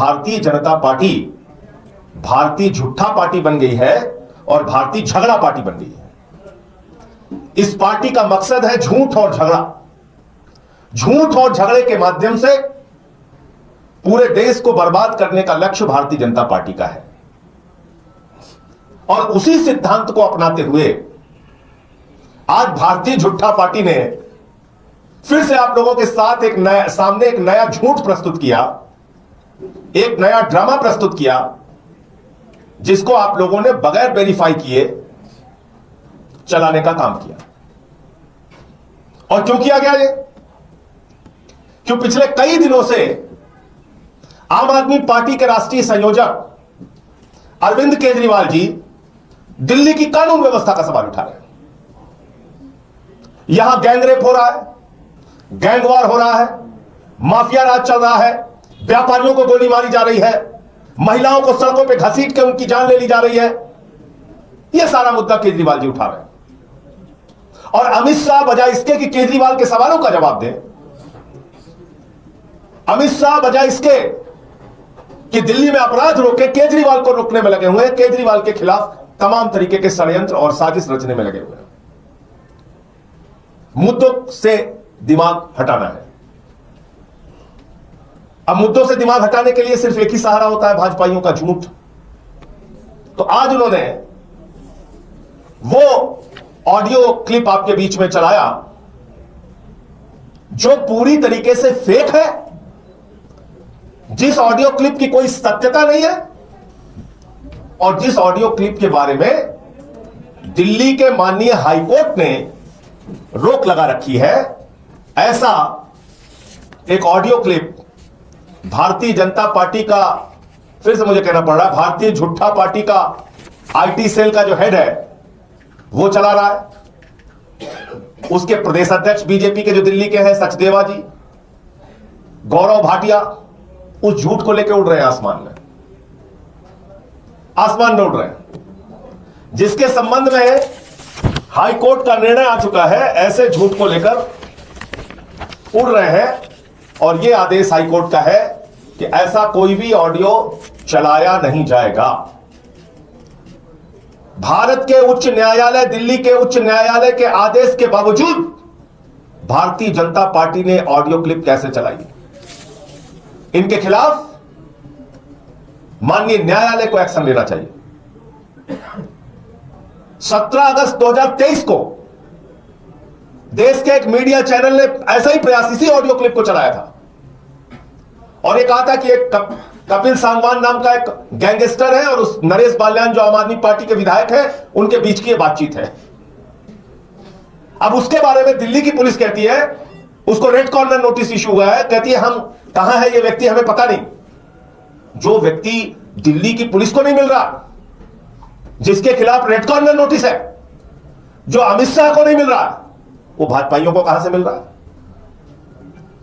Bharatiya Janata party भारतीय झूठा party बन गई है और भारतीय झगड़ा पार्टी बन गई है। इस पार्टी का मकसद है झूठ और झगड़ा। झूठ और झगड़े के माध्यम से पूरे देश को बर्बाद करने का लक्ष्य भारतीय जनता पार्टी का है और उसी सिद्धांत को अपनाते हुए आज भारतीय झूठा पार्टी ने फिर से आप लोगों के साथ सामने एक नया झूठ प्रस्तुत किया, एक नया ड्रामा प्रस्तुत किया, जिसको आप लोगों ने बगैर वेरीफाई किए चलाने का काम किया। और क्यों किया गया ये? क्यों पिछले कई दिनों से आम आदमी पार्टी के राष्ट्रीय संयोजक अरविंद केजरीवाल जी दिल्ली की कानून व्यवस्था का सवाल उठा रहे हैं। यहां गैंगरेप हो रहा है, गैंगवार हो रहा है, माफिया राज चल रहा है, व्यापारियों को गोली मारी जा रही है, महिलाओं को सड़कों पे घसीट के उनकी जान ले ली जा रही है। यह सारा मुद्दा केजरीवाल जी उठा रहे हैं और अमित शाह बजाय इसके कि केजरीवाल के सवालों का जवाब दें, अमित शाह बजाय इसके कि दिल्ली में अपराध रोके, केजरीवाल को रोकने में लगे हुए हैं, केजरीवाल के खिलाफ तमाम तरीके के षड्यंत्र और साजिश रचने में लगे हुए हैं। मुद्दों से दिमाग हटाना है। अब मुद्दों से दिमाग हटाने के लिए सिर्फ एक ही सहारा होता है, भाजपाइयों का झूठ। तो आज उन्होंने वो ऑडियो क्लिप आपके बीच में चलाया जो पूरी तरीके से फेक है, जिस ऑडियो क्लिप की कोई सत्यता नहीं है और जिस ऑडियो क्लिप के बारे में दिल्ली के माननीय हाईकोर्ट ने रोक लगा रखी है। ऐसा एक audio clip Bharatiya Janata party का, फिर से मुझे कहना पड़ रहा है, भारतीय झूठा पार्टी का आईटी सेल का जो हेड है वो चला रहा है। उसके प्रदेश अध्यक्ष बीजेपी के जो दिल्ली के हैं सचदेवा जी, गौरव भाटिया, उस झूठ को लेकर उड़ रहे हैं आसमान में, आसमान में उड़ रहे हैं, जिसके संबंध में हाई कोर्ट का निर्णय आ चुका है। ऐसे झूठ को लेकर उड़ रहे हैं और यह आदेश हाई कोर्ट का है कि ऐसा कोई भी ऑडियो चलाया नहीं जाएगा। भारत के उच्च न्यायालय, दिल्ली के उच्च न्यायालय के आदेश के बावजूद भारतीय जनता पार्टी ने ऑडियो क्लिप कैसे चलाई? इनके खिलाफ माननीय न्यायालय को एक्शन लेना चाहिए। 17 अगस्त 2023 को देश के एक मीडिया चैनल ने ऐसा ही प्रयास, इसी ऑडियो क्लिप को चलाया था और ये कहा था कि एक कपिल सांगवान नाम का एक गैंगस्टर है और उस नरेश बाल्यान जो आम आदमी पार्टी के विधायक है, उनके बीच की बातचीत है। अब उसके बारे में दिल्ली की पुलिस कहती है, उसको रेड कॉर्नर नोटिस इशू हुआ है, कहती है हम कहां है ये व्यक्ति हमें पता नहीं। जो व्यक्ति दिल्ली की पुलिस को नहीं मिल रहा, जिसके खिलाफ रेड कॉर्नर नोटिस है, जो अमित शाह को नहीं मिल रहा, वो भाजपाइयों को कहां से मिल रहा है?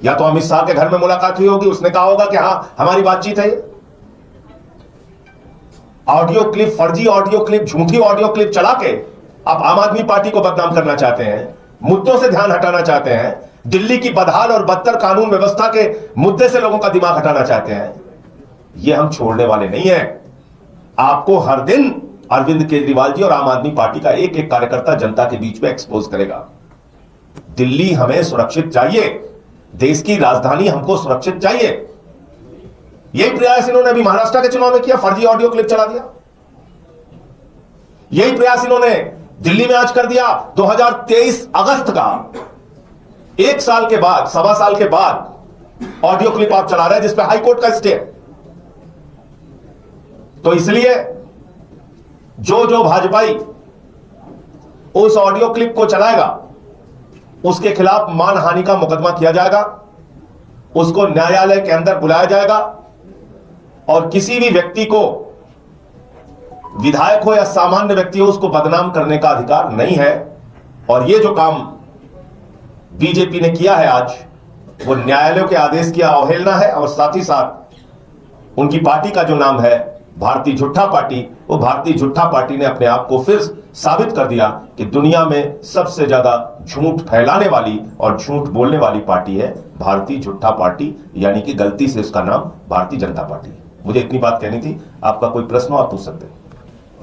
या तो अमित शाह के घर में मुलाकात हुई होगी, उसने कहा होगा कि हां हमारी बातचीत है। ऑडियो क्लिप, फर्जी ऑडियो क्लिप, झूठी ऑडियो क्लिप चला के आप आम आदमी पार्टी को बदनाम करना चाहते हैं, मुद्दों से ध्यान हटाना चाहते हैं, दिल्ली की बदहाल और बदतर कानून व्यवस्था के मुद्दे से लोगों का दिमाग हटाना चाहते हैं। यह हम छोड़ने वाले नहीं है। आपको हर दिन अरविंद केजरीवाल जी और आम आदमी पार्टी का एक एक कार्यकर्ता जनता के बीच में एक्सपोज करेगा। दिल्ली हमें सुरक्षित चाहिए, देश की राजधानी हमको सुरक्षित चाहिए। यही प्रयास इन्होंने अभी महाराष्ट्र के चुनाव में किया, फर्जी ऑडियो क्लिप चला दिया। यही प्रयास इन्होंने दिल्ली में आज कर दिया। 2023 अगस्त का, एक साल के बाद, सवा साल के बाद ऑडियो क्लिप आप चला रहे हैं जिसपे हाईकोर्ट का स्टे। तो इसलिए जो भाजपाई उस ऑडियो क्लिप को चलाएगा उसके खिलाफ मानहानि का मुकदमा किया जाएगा, उसको न्यायालय के अंदर बुलाया जाएगा और किसी भी व्यक्ति को, विधायक हो या सामान्य व्यक्ति हो, उसको बदनाम करने का अधिकार नहीं है। और ये जो काम बीजेपी ने किया है आज, वो न्यायालयों के आदेश की अवहेलना है और साथ ही साथ उनकी पार्टी का जो नाम है भारतीय झूठा पार्टी, वो भारतीय झूठा पार्टी ने अपने आप को फिर साबित कर दिया कि दुनिया में सबसे ज्यादा झूठ फैलाने वाली और झूठ बोलने वाली पार्टी है भारतीय झूठा पार्टी, यानी कि गलती से उसका नाम भारतीय जनता पार्टी है। मुझे इतनी बात कहनी थी। आपका कोई प्रश्न हो आप पूछ सकते हैं।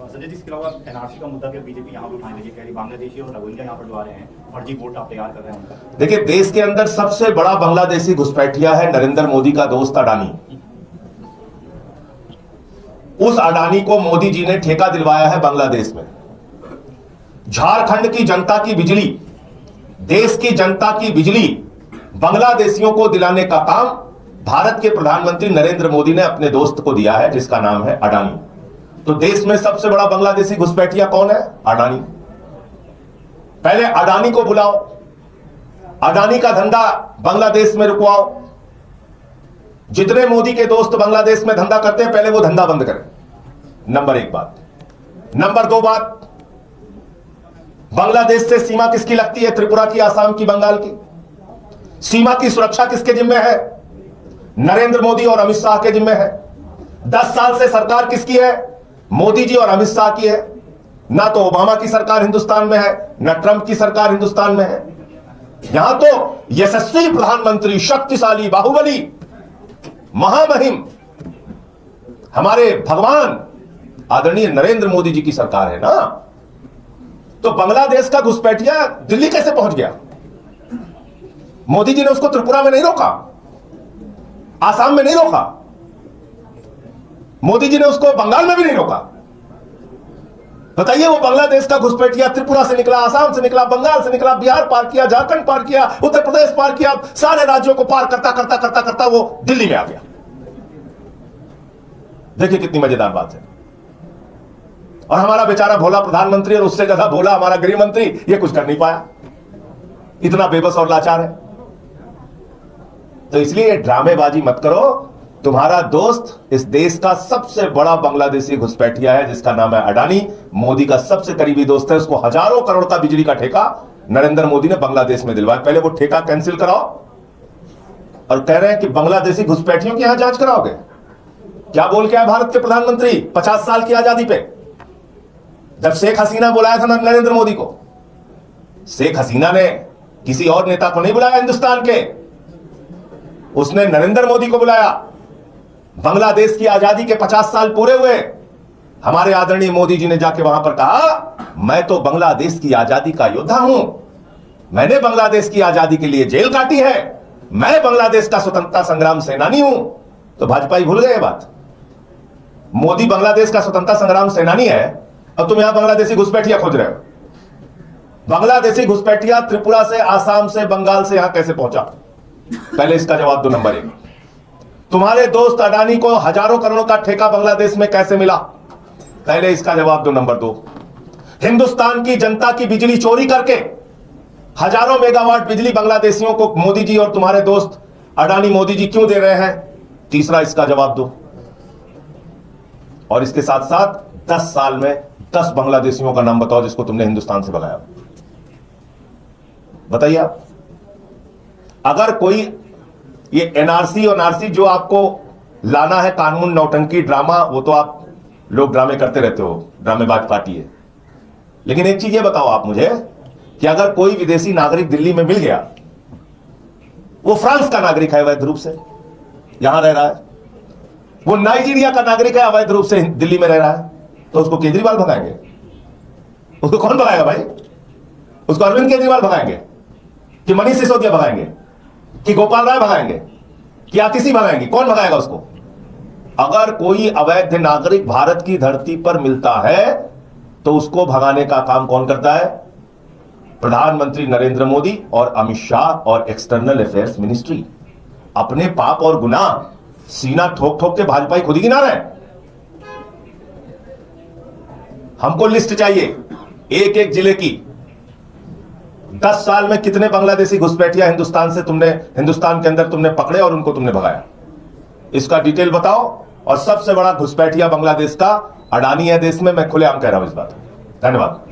संजय जी, इसके अलावा एनआरसी का मुद्दा बीजेपी यहाँ पे उठाने लगी, कह रही बांग्लादेशी और रोहिंग्या यहाँ पर जो आ रहे हैं, फर्जी वोट आप तैयार कर रहे हैं उनका। देखिए, देश के अंदर सबसे बड़ा बांग्लादेशी घुसपैठिया है नरेंद्र मोदी का दोस्त अडानी। उस अडानी को मोदी जी ने ठेका दिलवाया है बांग्लादेश में। झारखंड की जनता की बिजली, देश की जनता की बिजली बांग्लादेशियों को दिलाने का काम भारत के प्रधानमंत्री नरेंद्र मोदी ने अपने दोस्त को दिया है, जिसका नाम है अडानी। तो देश में सबसे बड़ा बांग्लादेशी घुसपैठिया कौन है? अडानी। पहले अडानी को बुलाओ, अडानी का धंधा बांग्लादेश में रुकवाओ। जितने मोदी के दोस्त बांग्लादेश में धंधा करते हैं, पहले वो धंधा बंद करें। नंबर एक बात। नंबर दो बात, बांग्लादेश से सीमा किसकी लगती है? त्रिपुरा की, आसाम की, बंगाल की। सीमा की सुरक्षा किसके जिम्मे है? नरेंद्र मोदी और अमित शाह के जिम्मे है। 10 साल से सरकार किसकी है? मोदी जी और अमित शाह की है। ना तो ओबामा की सरकार हिंदुस्तान में है, ना ट्रंप की सरकार हिंदुस्तान में है। यहां तो यशस्वी प्रधानमंत्री, शक्तिशाली, बाहुबली, महामहिम हमारे भगवान आदरणीय नरेंद्र मोदी जी की सरकार है ना। तो बांग्लादेश का घुसपैठिया दिल्ली कैसे पहुंच गया? मोदी जी ने उसको त्रिपुरा में नहीं रोका, आसाम में नहीं रोका, मोदी जी ने उसको बंगाल में भी नहीं रोका। बताइए, वो बांग्लादेश का घुसपैठिया त्रिपुरा से निकला, आसाम से निकला, बंगाल से निकला, बिहार पार किया, झारखंड पार किया, उत्तर प्रदेश पार किया, सारे राज्यों को पार करता करता करता करता वो दिल्ली में आ गया। देखिए कितनी मजेदार बात है। और हमारा बेचारा भोला प्रधानमंत्री और उससे ज्यादा भोला हमारा गृह मंत्री ये कुछ कर नहीं पाया, इतना बेबस और लाचार है। तो इसलिए ड्रामेबाजी मत करो। तुम्हारा दोस्त इस देश का सबसे बड़ा बांग्लादेशी घुसपैठिया है, जिसका नाम है अडानी। मोदी का सबसे करीबी दोस्त है। उसको हजारों करोड़ का बिजली का ठेका नरेंद्र मोदी ने बांग्लादेश में दिलवाया। पहले वो ठेका कैंसिल कराओ। और कह रहे हैं कि बांग्लादेशी घुसपैठियों की यहां जांच कराओगे। क्या बोल के आए भारत के प्रधानमंत्री 50 साल की आजादी पे? जब शेख हसीना बुलाया था नरेंद्र मोदी को, शेख हसीना ने किसी और नेता को नहीं बुलाया हिंदुस्तान के, उसने नरेंद्र मोदी को बुलाया। बांग्लादेश की आजादी के 50 साल पूरे हुए, हमारे आदरणीय मोदी जी ने जाके वहां पर कहा, मैं तो बांग्लादेश की आजादी का योद्धा हूं, मैंने बांग्लादेश की आजादी के लिए जेल काटी है, मैं बांग्लादेश का स्वतंत्रता संग्राम सेनानी हूं। तो भाजपाई भूल गए बात। मोदी बांग्लादेश का स्वतंत्रता संग्राम सेनानी है और तुम यहां बांग्लादेशी घुसपैठिया खोज रहे हो। बांग्लादेशी घुसपैठिया त्रिपुरा से, आसाम से, बंगाल से यहां कैसे पहुंचा? पहले इसका जवाब दो। नंबर एक, तुम्हारे दोस्त अडानी को हजारों करोड़ों का ठेका बांग्लादेश में कैसे मिला? पहले इसका जवाब दो। नंबर दो, हिंदुस्तान की जनता की बिजली चोरी करके हजारों मेगावाट बिजली बांग्लादेशियों को मोदी जी और तुम्हारे दोस्त अडानी मोदी जी क्यों दे रहे हैं? तीसरा इसका जवाब दो। और इसके साथ साथ 10 साल में 10 बांग्लादेशियों का नाम बताओ जिसको तुमने हिंदुस्तान से भगाया। बताइए आप। अगर कोई ये एनआरसी और आरसी जो आपको लाना है, कानून नौटंकी ड्रामा, वो तो आप लोग ड्रामे करते रहते हो, ड्रामेबाज पार्टी है। लेकिन एक चीज ये बताओ आप मुझे कि अगर कोई विदेशी नागरिक दिल्ली में मिल गया, वो फ्रांस का नागरिक है अवैध रूप से यहां रह रहा है, वो नाइजीरिया का नागरिक है अवैध रूप से दिल्ली में रह रहा है, तो उसको केजरीवाल भगाएंगे? उसको कौन भगाएगा भाई? उसको अरविंद केजरीवाल भगाएंगे कि मनीष सिसोदिया भगाएंगे कि गोपाल राय भगाएंगे कि आतिशी भगाएंगे? कौन भगाएगा उसको? अगर कोई अवैध नागरिक भारत की धरती पर मिलता है तो उसको भगाने का काम कौन करता है? प्रधानमंत्री नरेंद्र मोदी और अमित शाह और एक्सटर्नल अफेयर्स मिनिस्ट्री। अपने पाप और गुनाह सीना ठोक ठोक के भाजपा खुद ही गिना रहे हैं। हमको लिस्ट चाहिए एक एक जिले की। 10 साल में कितने बांग्लादेशी घुसपैठिया हिंदुस्तान से तुमने, हिंदुस्तान के अंदर तुमने पकड़े और उनको तुमने भगाया? इसका डिटेल बताओ। और सबसे बड़ा घुसपैठिया बांग्लादेश का अडानी है देश में, मैं खुलेआम कह रहा हूं इस बात। धन्यवाद।